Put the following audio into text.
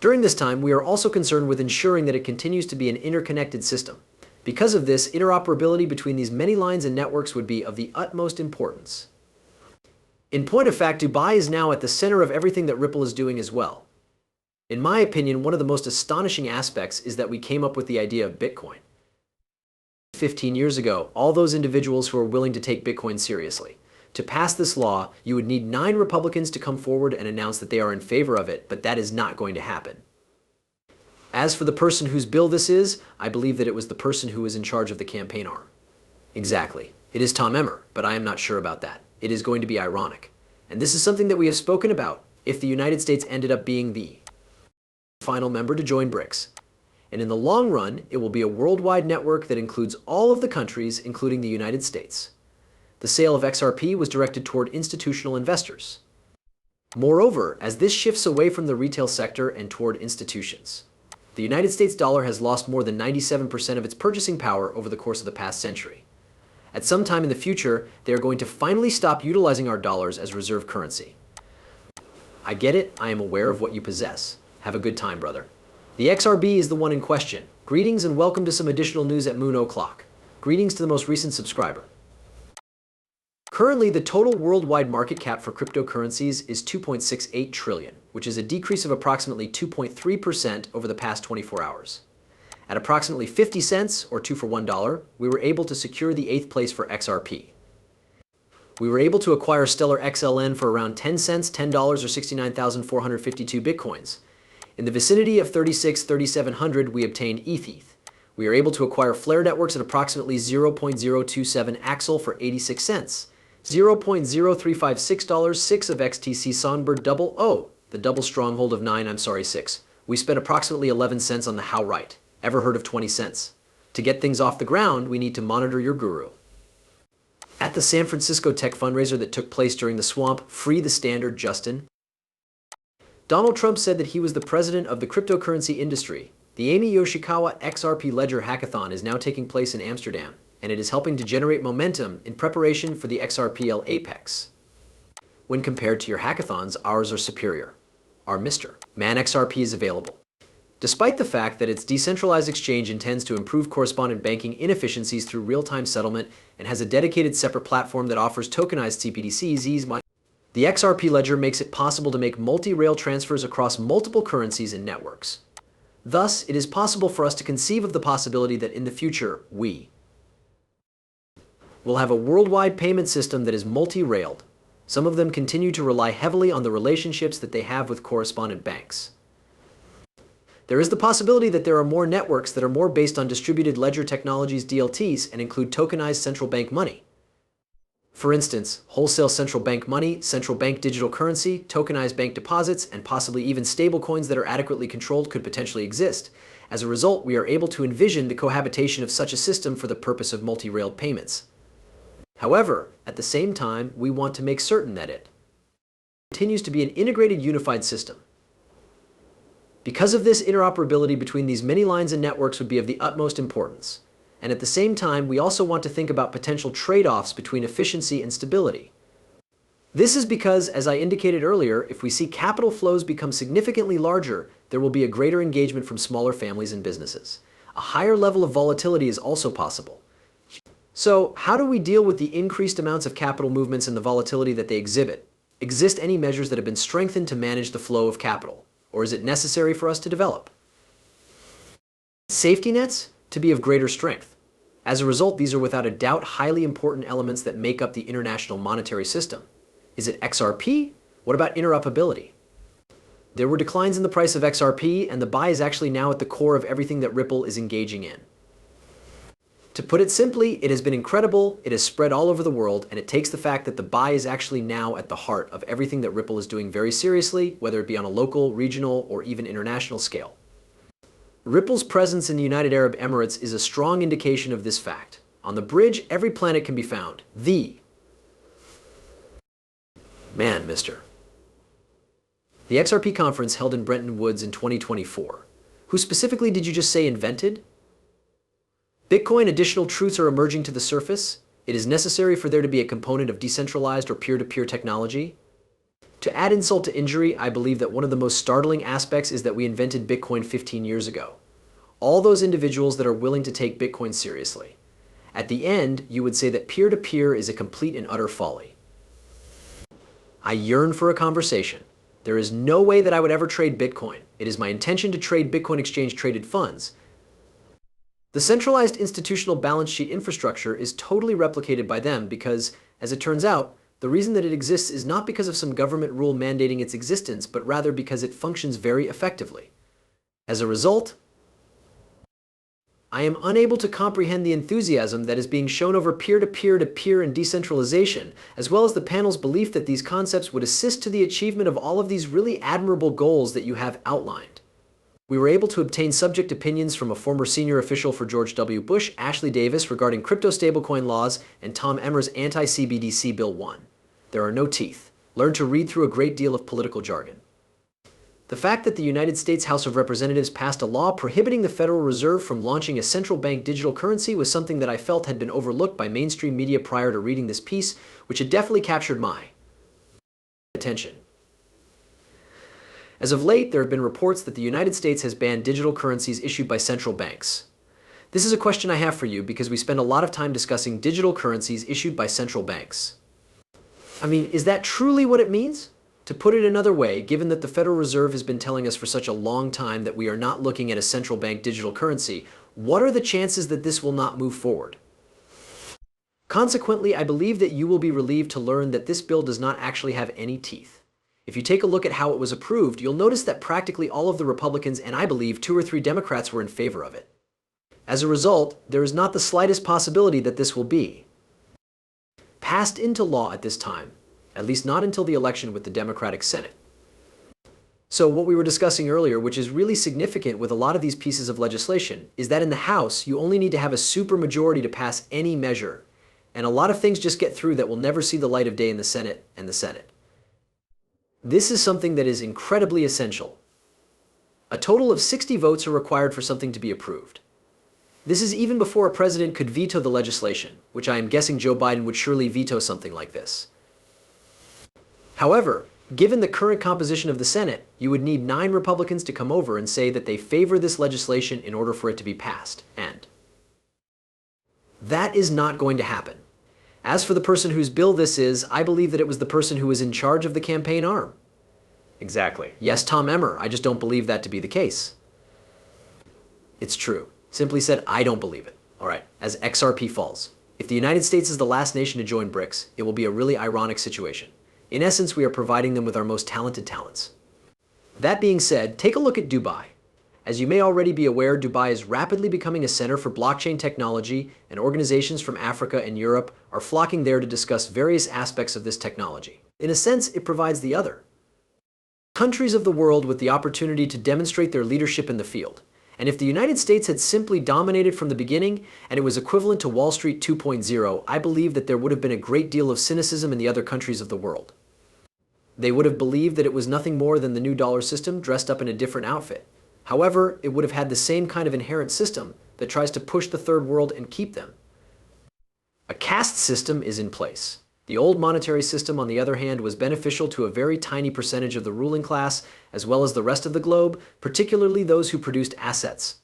During this time, we are also concerned with ensuring that it continues to be an interconnected system. Because of this, interoperability between these many lines and networks would be of the utmost importance. In point of fact, Dubai is now at the center of everything that Ripple is doing as well. In my opinion, one of the most astonishing aspects is that we came up with the idea of Bitcoin. 15 years ago, all those individuals who are willing to take Bitcoin seriously. To pass this law, you would need 9 Republicans to come forward and announce that they are in favor of it, but that is not going to happen. As for the person whose bill this is, I believe that it was the person who was in charge of the campaign arm. Exactly. It is Tom Emmer, but I am not sure about that. It is going to be ironic. And this is something that we have spoken about if the United States ended up being the final member to join BRICS. And in the long run, it will be a worldwide network that includes all of the countries, including the United States. The sale of XRP was directed toward institutional investors. Moreover, as this shifts away from the retail sector and toward institutions, the United States dollar has lost more than 97% of its purchasing power over the course of the past century. At some time in the future, they are going to finally stop utilizing our dollars as reserve currency. I get it. I am aware of what you possess. Have a good time, brother. The XRB is the one in question. Greetings and welcome to some additional news at Moon O'Clock. Greetings to the most recent subscriber. Currently, the total worldwide market cap for cryptocurrencies is 2.68 trillion, which is a decrease of approximately 2.3% over the past 24 hours. At approximately 50 cents, or 2 for $1, we were able to secure the 8th place for XRP. We were able to acquire Stellar XLN for around 10 cents, $10 or 69,452 Bitcoins. In the vicinity of 3,700, we obtained ETH. We are able to acquire Flare Networks at approximately 0.027 Axel for 86 cents. $0.0356, 6 of XTC Songbird double O, the double stronghold of 6. We spent approximately 11 cents on the How Right. Ever heard of 20 cents? To get things off the ground, we need to monitor your guru. At the San Francisco tech fundraiser that took place during the swamp, Free the Standard, Justin, Donald Trump said that he was the president of the cryptocurrency industry. The Amy Yoshikawa XRP Ledger Hackathon is now taking place in Amsterdam, and it is helping to generate momentum in preparation for the XRPL Apex. When compared to your hackathons, ours are superior. Our Mr. Man XRP is available. Despite the fact that its decentralized exchange intends to improve correspondent banking inefficiencies through real-time settlement and has a dedicated separate platform that offers tokenized CBDCs, the XRP Ledger makes it possible to make multi-rail transfers across multiple currencies and networks. Thus, it is possible for us to conceive of the possibility that in the future, we will have a worldwide payment system that is multi-railed. Some of them continue to rely heavily on the relationships that they have with correspondent banks. There is the possibility that there are more networks that are more based on distributed ledger technologies DLTs and include tokenized central bank money. For instance, wholesale central bank money, central bank digital currency, tokenized bank deposits, and possibly even stablecoins that are adequately controlled could potentially exist. As a result, we are able to envision the cohabitation of such a system for the purpose of multi-railed payments. However, at the same time, we want to make certain that it continues to be an integrated unified system. Because of this, interoperability between these many lines and networks would be of the utmost importance. And at the same time, we also want to think about potential trade-offs between efficiency and stability. This is because, as I indicated earlier, if we see capital flows become significantly larger, there will be a greater engagement from smaller families and businesses. A higher level of volatility is also possible. So, how do we deal with the increased amounts of capital movements and the volatility that they exhibit? Exist any measures that have been strengthened to manage the flow of capital? Or is it necessary for us to develop safety nets to be of greater strength? As a result, these are without a doubt highly important elements that make up the international monetary system. Is it XRP? What about interoperability? There were declines in the price of XRP, and the buy is actually now at the core of everything that Ripple is engaging in. To put it simply, it has been incredible, it has spread all over the world, and it takes the fact that the buy is actually now at the heart of everything that Ripple is doing very seriously, whether it be on a local, regional, or even international scale. Ripple's presence in the United Arab Emirates is a strong indication of this fact. On the bridge, every planet can be found. The man, mister. The XRP conference held in Bretton Woods in 2024. Who specifically did you just say invented? Bitcoin, additional truths are emerging to the surface. It is necessary for there to be a component of decentralized or peer-to-peer technology. To add insult to injury, I believe that one of the most startling aspects is that we invented Bitcoin 15 years ago. All those individuals that are willing to take Bitcoin seriously. At the end, you would say that peer-to-peer is a complete and utter folly. I yearn for a conversation. There is no way that I would ever trade Bitcoin. It is my intention to trade Bitcoin exchange-traded funds. The centralized institutional balance sheet infrastructure is totally replicated by them because, as it turns out, the reason that it exists is not because of some government rule mandating its existence, but rather because it functions very effectively. As a result, I am unable to comprehend the enthusiasm that is being shown over peer-to-peer-to-peer and decentralization, as well as the panel's belief that these concepts would assist to the achievement of all of these really admirable goals that you have outlined. We were able to obtain subject opinions from a former senior official for George W. Bush, Ashley Davis, regarding crypto stablecoin laws, and Tom Emmer's anti-CBDC Bill 1. There are no teeth. Learn to read through a great deal of political jargon. The fact that the United States House of Representatives passed a law prohibiting the Federal Reserve from launching a central bank digital currency was something that I felt had been overlooked by mainstream media prior to reading this piece, which had definitely captured my attention. As of late, there have been reports that the United States has banned digital currencies issued by central banks. This is a question I have for you because we spend a lot of time discussing digital currencies issued by central banks. I mean, is that truly what it means? To put it another way, given that the Federal Reserve has been telling us for such a long time that we are not looking at a central bank digital currency, what are the chances that this will not move forward? Consequently, I believe that you will be relieved to learn that this bill does not actually have any teeth. If you take a look at how it was approved, you'll notice that practically all of the Republicans and I believe 2 or 3 Democrats were in favor of it. As a result, there is not the slightest possibility that this will be passed into law at this time, at least not until the election with the Democratic Senate. So what we were discussing earlier, which is really significant with a lot of these pieces of legislation, is that in the House, you only need to have a supermajority to pass any measure. And a lot of things just get through that will never see the light of day in the Senate and the Senate. This is something that is incredibly essential. A total of 60 votes are required for something to be approved. This is even before a president could veto the legislation, which I am guessing Joe Biden would surely veto something like this. However, given the current composition of the Senate, you would need 9 Republicans to come over and say that they favor this legislation in order for it to be passed, and that is not going to happen. As for the person whose bill this is, I believe that it was the person who was in charge of the campaign arm. Exactly. Yes, Tom Emmer, I just don't believe that to be the case. It's true. Simply said, I don't believe it. All right, as XRP falls. If the United States is the last nation to join BRICS, it will be a really ironic situation. In essence, we are providing them with our most talented talents. That being said, take a look at Dubai. As you may already be aware, Dubai is rapidly becoming a center for blockchain technology, and organizations from Africa and Europe are flocking there to discuss various aspects of this technology. In a sense, it provides the other countries of the world with the opportunity to demonstrate their leadership in the field. And if the United States had simply dominated from the beginning, and it was equivalent to Wall Street 2.0, I believe that there would have been a great deal of cynicism in the other countries of the world. They would have believed that it was nothing more than the new dollar system dressed up in a different outfit. However, it would have had the same kind of inherent system that tries to push the third world and keep them. A caste system is in place. The old monetary system, on the other hand, was beneficial to a very tiny percentage of the ruling class, as well as the rest of the globe, particularly those who produced assets.